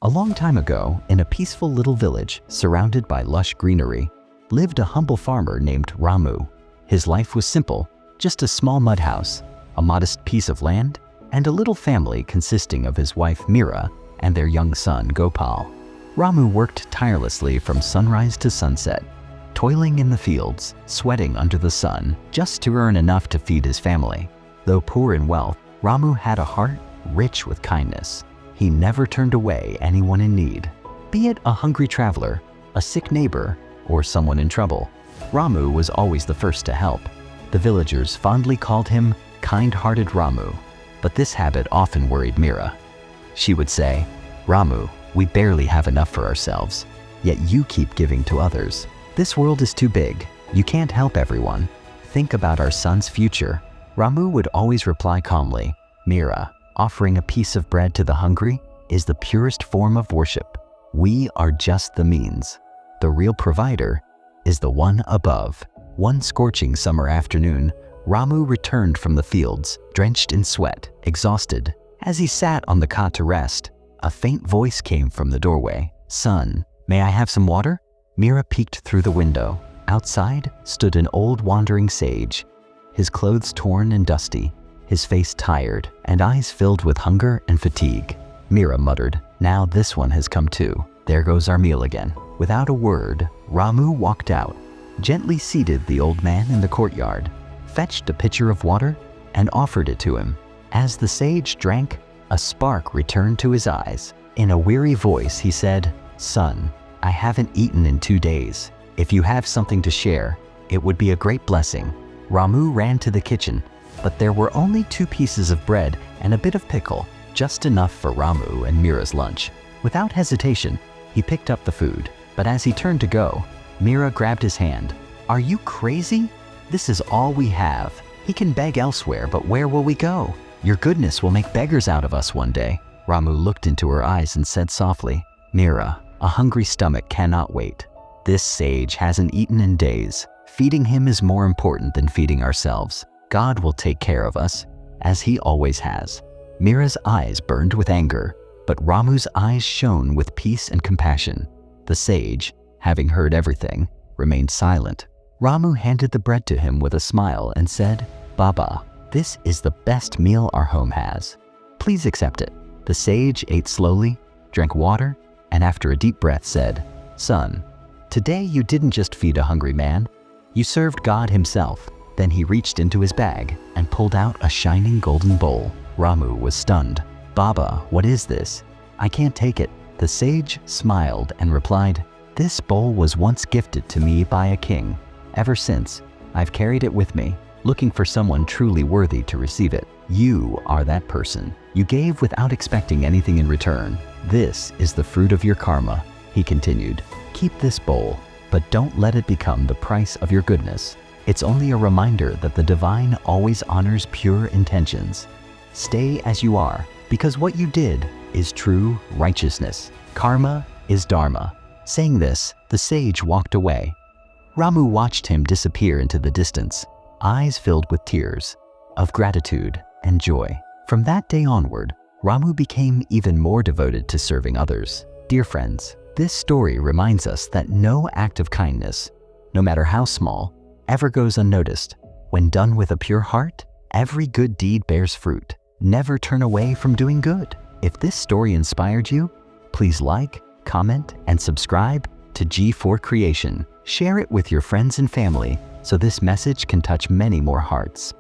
A long time ago, in a peaceful little village surrounded by lush greenery, lived a humble farmer named Ramu. His life was simple, just a small mud house, a modest piece of land, and a little family consisting of his wife Mira and their young son Gopal. Ramu worked tirelessly from sunrise to sunset, toiling in the fields, sweating under the sun, just to earn enough to feed his family. Though poor in wealth, Ramu had a heart rich with kindness. He never turned away anyone in need, be it a hungry traveler, a sick neighbor, or someone in trouble. Ramu was always the first to help. The villagers fondly called him kind-hearted Ramu, but this habit often worried Mira. She would say, "Ramu, we barely have enough for ourselves, yet you keep giving to others. This world is too big. You can't help everyone. Think about our son's future." Ramu would always reply calmly, "Mira, offering a piece of bread to the hungry is the purest form of worship. We are just the means. The real provider is the one above." One scorching summer afternoon, Ramu returned from the fields, drenched in sweat, exhausted. As he sat on the cot to rest, a faint voice came from the doorway. "Son, may I have some water?" Mira peeked through the window. Outside stood an old wandering sage, his clothes torn and dusty, his face tired, and eyes filled with hunger and fatigue. Mira muttered, "Now this one has come too. There goes our meal again." Without a word, Ramu walked out, gently seated the old man in the courtyard, fetched a pitcher of water, and offered it to him. As the sage drank, a spark returned to his eyes. In a weary voice, he said, "Son, I haven't eaten in 2 days. If you have something to share, it would be a great blessing." Ramu ran to the kitchen, but there were only 2 pieces of bread and a bit of pickle, just enough for Ramu and Mira's lunch. Without hesitation, he picked up the food, but as he turned to go, Mira grabbed his hand. "Are you crazy? This is all we have. He can beg elsewhere, but where will we go? Your goodness will make beggars out of us one day." Ramu looked into her eyes and said softly, "Mira, a hungry stomach cannot wait. This sage hasn't eaten in days. Feeding him is more important than feeding ourselves. God will take care of us, as he always has." Mira's eyes burned with anger, but Ramu's eyes shone with peace and compassion. The sage, having heard everything, remained silent. Ramu handed the bread to him with a smile and said, "Baba, this is the best meal our home has. Please accept it." The sage ate slowly, drank water, and after a deep breath said, "Son, today you didn't just feed a hungry man, you served God himself." Then he reached into his bag and pulled out a shining golden bowl. Ramu was stunned. "Baba, what is this? I can't take it." The sage smiled and replied, "This bowl was once gifted to me by a king. Ever since, I've carried it with me, looking for someone truly worthy to receive it. You are that person. You gave without expecting anything in return. This is the fruit of your karma," he continued. "Keep this bowl, but don't let it become the price of your goodness. It's only a reminder that the divine always honors pure intentions. Stay as you are, because what you did is true righteousness. Karma is Dharma." Saying this, the sage walked away. Ramu watched him disappear into the distance, eyes filled with tears of gratitude and joy. From that day onward, Ramu became even more devoted to serving others. Dear friends, this story reminds us that no act of kindness, no matter how small, ever goes unnoticed. When done with a pure heart, every good deed bears fruit. Never turn away from doing good. If this story inspired you, please like, comment, and subscribe to G4 Creation. Share it with your friends and family so this message can touch many more hearts.